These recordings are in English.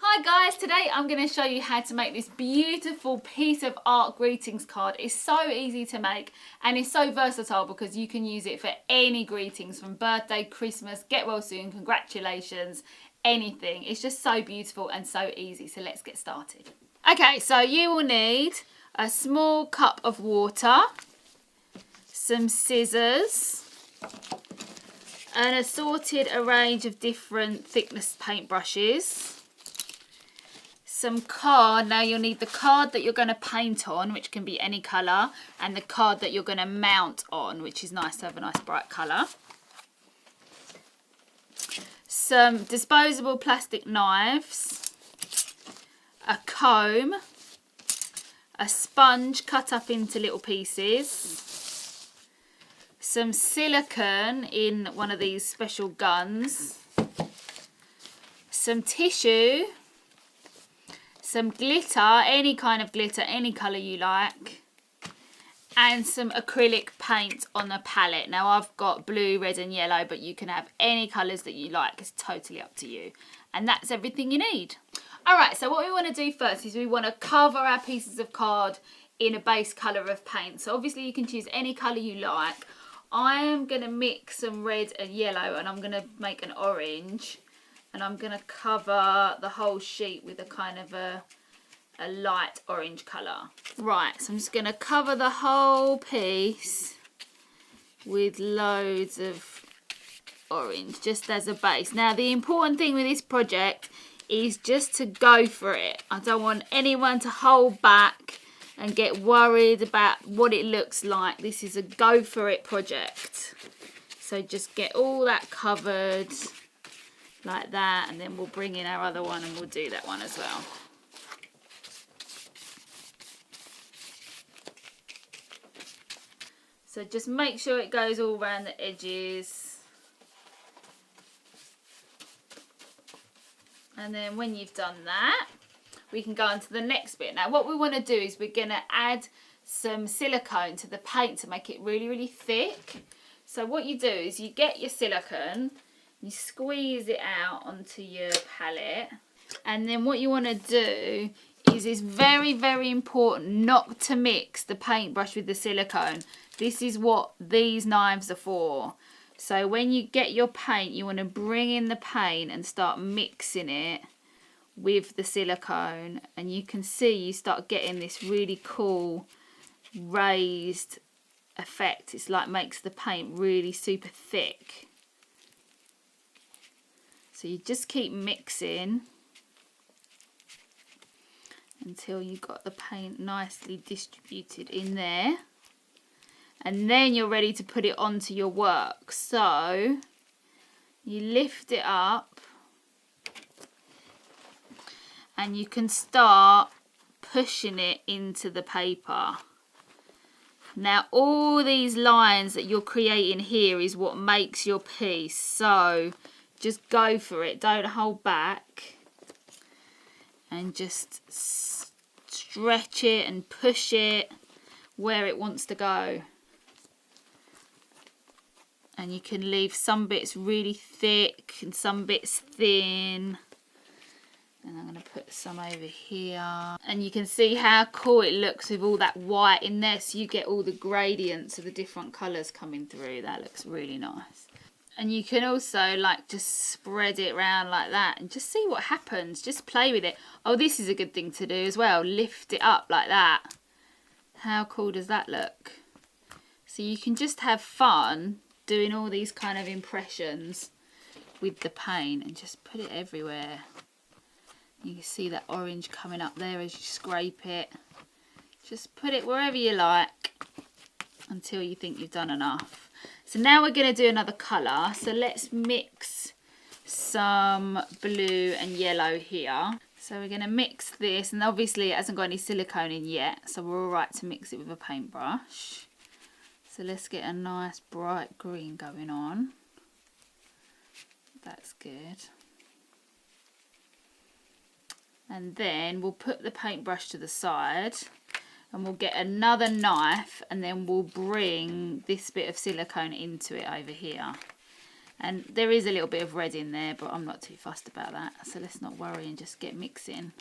Hi guys, today I'm going to show you how to make this beautiful piece of art greetings card. It's so easy to make and it's so versatile because you can use it for any greetings, from birthday, Christmas, get well soon, congratulations, anything. It's just so beautiful and so easy, so let's get started. Okay, so you will need a small cup of water, some scissors, an assorted array of different thickness paintbrushes, some card. Now you'll need the card that you're going to paint on, which can be any colour, and the card that you're going to mount on, which is nice to have a nice bright colour. Some disposable plastic knives, a comb, a sponge cut up into little pieces, some silicone in one of these special guns, some tissue, some glitter, any kind of glitter, any colour you like, and some acrylic paint on a palette. Now I've got blue, red and yellow, but you can have any colours that you like. It's totally up to you. And that's everything you need. Alright, so what we want to do first is we want to cover our pieces of card in a base colour of paint. So obviously you can choose any colour you like. I am going to mix some red and yellow and I'm going to make an orange. And I'm going to cover the whole sheet with a kind of a light orange colour. Right, so I'm just going to cover the whole piece with loads of orange, just as a base. Now, the important thing with this project is just to go for it. I don't want anyone to hold back and get worried about what it looks like. This is a go for it project. So just get all that covered like that, and then we'll bring in our other one and we'll do that one as well. So just make sure it goes all around the edges. And then when you've done that, we can go on to the next bit. Now what we want to do is we're going to add some silicone to the paint to make it really, really thick. So what you do is you get your silicone, you squeeze it out onto your palette, and then what you want to do is it's very, very important not to mix the paintbrush with the silicone. This is what these knives are for. So when you get your paint, you want to bring in the paint and start mixing it with the silicone, and you can see you start getting this really cool raised effect. It's like makes the paint really super thick. So you just keep mixing until you've got the paint nicely distributed in there. And then you're ready to put it onto your work. So you lift it up and you can start pushing it into the paper. Now all these lines that you're creating here is what makes your piece. So just go for it, don't hold back, and just stretch it and push it where it wants to go. And you can leave some bits really thick and some bits thin. And I'm going to put some over here. And you can see how cool it looks with all that white in there, so you get all the gradients of the different colours coming through. That looks really nice. And you can also like just spread it around like that and just see what happens. Just play with it. Oh, this is a good thing to do as well. Lift it up like that. How cool does that look? So you can just have fun doing all these kind of impressions with the paint and just put it everywhere. You can see that orange coming up there as you scrape it. Just put it wherever you like until you think you've done enough. So now we're going to do another colour. So let's mix some blue and yellow here. So we're going to mix this, and obviously it hasn't got any silicone in yet, so we're all right to mix it with a paintbrush. So let's get a nice bright green going on. That's good. And then we'll put the paintbrush to the side and we'll get another knife, and then we'll bring this bit of silicone into it over here. And there is a little bit of red in there, but I'm not too fussed about that. So let's not worry and just get mixing.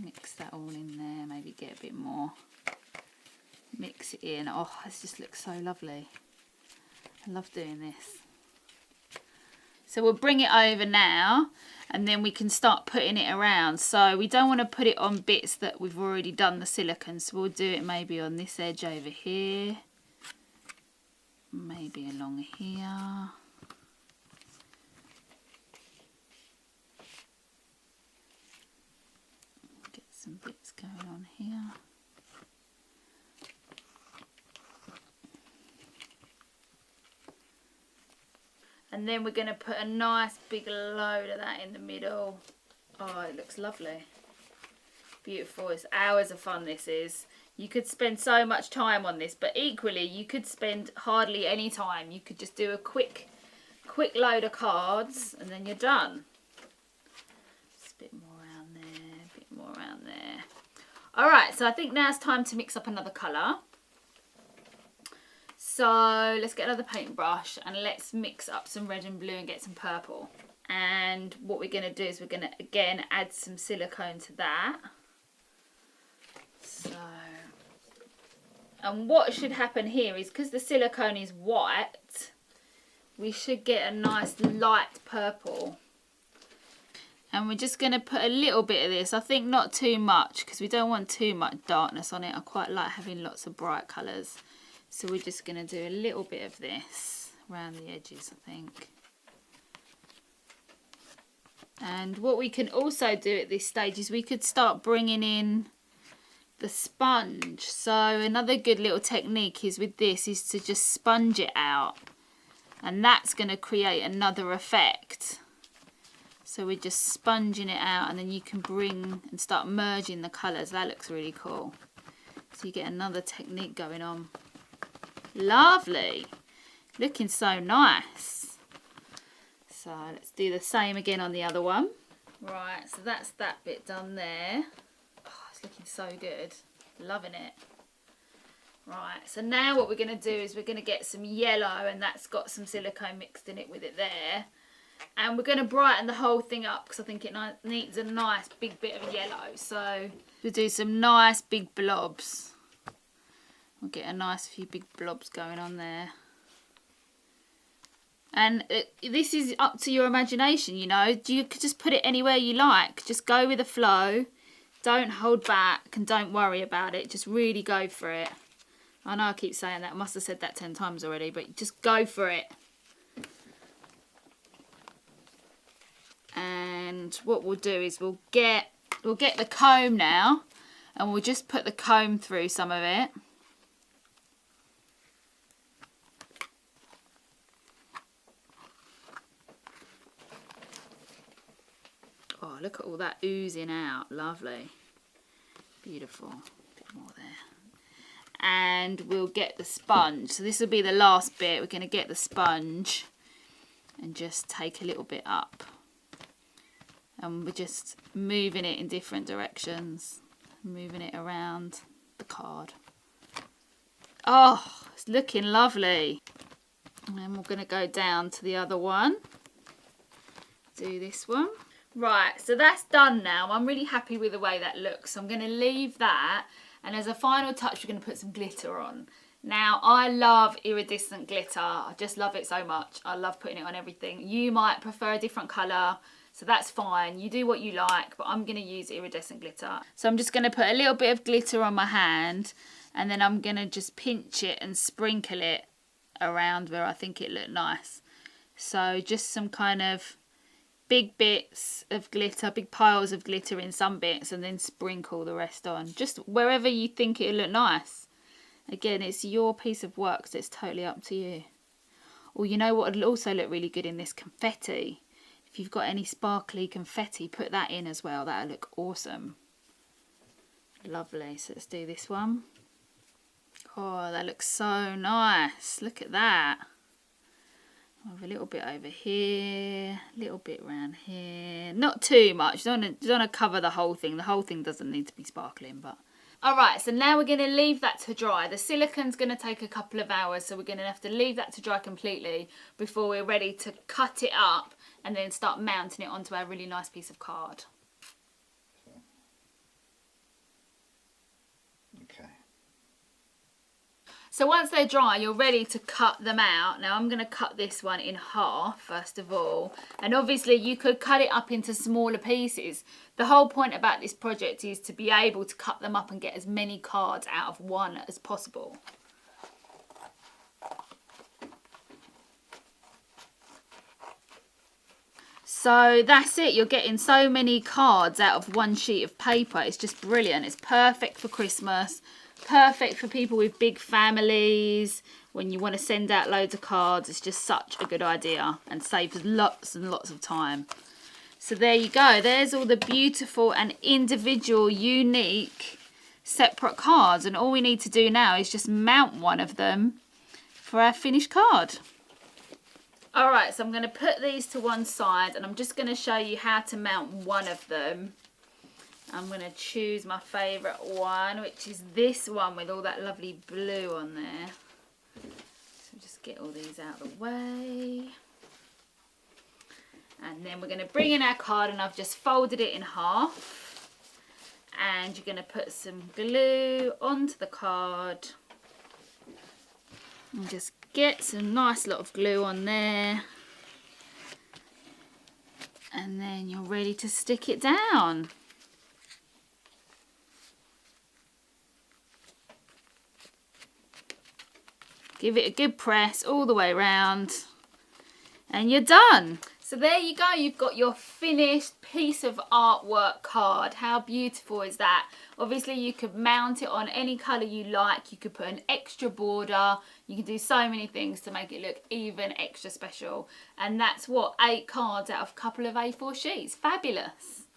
Mix that all in there, maybe get a bit more. Mix it in. Oh, this just looks so lovely. I love doing this. So we'll bring it over now, and then we can start putting it around. So we don't want to put it on bits that we've already done the silicone, so we'll do it maybe on this edge over here. Maybe along here. Get some bits going on here. And then we're going to put a nice big load of that in the middle. Oh, it looks lovely. Beautiful. It's hours of fun, this is. You could spend so much time on this, but equally you could spend hardly any time. You could just do a quick load of cards and then you're done. Just a bit more around there, a bit more around there. Alright, so I think now it's time to mix up another colour. So let's get another paintbrush and let's mix up some red and blue and get some purple. And what we're going to do is we're going to again add some silicone to that. So, and what should happen here is because the silicone is white, we should get a nice light purple. And we're just going to put a little bit of this. I think not too much because we don't want too much darkness on it. I quite like having lots of bright colours. So we're just going to do a little bit of this around the edges, I think. And what we can also do at this stage is we could start bringing in the sponge. So another good little technique is with this is to just sponge it out, and that's going to create another effect. So we're just sponging it out, and then you can bring and start merging the colours. That looks really cool. So you get another technique going on. Lovely, looking so nice. So let's do the same again on the other one. Right, so that's that bit done there. Oh, it's looking so good. Loving it. Right, so now what we're going to do is we're going to get some yellow, and that's got some silicone mixed in it with it there. And we're going to brighten the whole thing up because I think it needs a nice big bit of yellow. So we'll do some nice big blobs. We'll get a nice few big blobs going on there. And this is up to your imagination, you know. You could just put it anywhere you like. Just go with the flow. Don't hold back and don't worry about it. Just really go for it. I know I keep saying that. I must have said that 10 times already, but just go for it. And what we'll do is we'll get the comb now, and we'll just put the comb through some of it. Oh, look at all that oozing out. Lovely. Beautiful. A bit more there. And we'll get the sponge. So this will be the last bit. We're going to get the sponge and just take a little bit up. And we're just moving it in different directions. Moving it around the card. Oh, it's looking lovely. And then we're going to go down to the other one. Do this one. Right, so that's done now. I'm really happy with the way that looks. So I'm going to leave that. And as a final touch, we're going to put some glitter on. Now, I love iridescent glitter. I just love it so much. I love putting it on everything. You might prefer a different colour, so that's fine. You do what you like, but I'm going to use iridescent glitter. So I'm just going to put a little bit of glitter on my hand, and then I'm going to just pinch it and sprinkle it around where I think it looked nice. So just some kind of big bits of glitter, big piles of glitter in some bits, and then sprinkle the rest on. Just wherever you think it'll look nice. Again, it's your piece of work, so it's totally up to you. Or you know what would also look really good in this? Confetti. If you've got any sparkly confetti, put that in as well. That'll look awesome. Lovely. So let's do this one. Oh, that looks so nice. Look at that. I have a little bit over here, a little bit around here. Not too much. You don't want to cover the whole thing. The whole thing doesn't need to be sparkling, but Alright, so now we're going to leave that to dry. The silicone's going to take a couple of hours, so we're going to have to leave that to dry completely before we're ready to cut it up and then start mounting it onto our really nice piece of card. Okay. So once they're dry, you're ready to cut them out. Now I'm going to cut this one in half first of all, and obviously you could cut it up into smaller pieces. The whole point about this project is to be able to cut them up and get as many cards out of one as possible. So that's it, you're getting so many cards out of one sheet of paper. It's just brilliant. It's perfect for Christmas, perfect for people with big families, when you want to send out loads of cards. It's just such a good idea and saves lots and lots of time. So there you go, there's all the beautiful and individual, unique, separate cards, and all we need to do now is just mount one of them for our finished card. Alright, so I'm going to put these to one side and I'm just going to show you how to mount one of them. I'm going to choose my favourite one, which is this one with all that lovely blue on there. So just get all these out of the way. And then we're going to bring in our card, and I've just folded it in half. And you're going to put some glue onto the card. And just get some nice lot of glue on there. And then you're ready to stick it down. Give it a good press all the way around. And you're done. So there you go, you've got your finished piece of artwork card. How beautiful is that? Obviously you could mount it on any colour you like, you could put an extra border, you can do so many things to make it look even extra special. And that's what, 8 cards out of a couple of A4 sheets. Fabulous.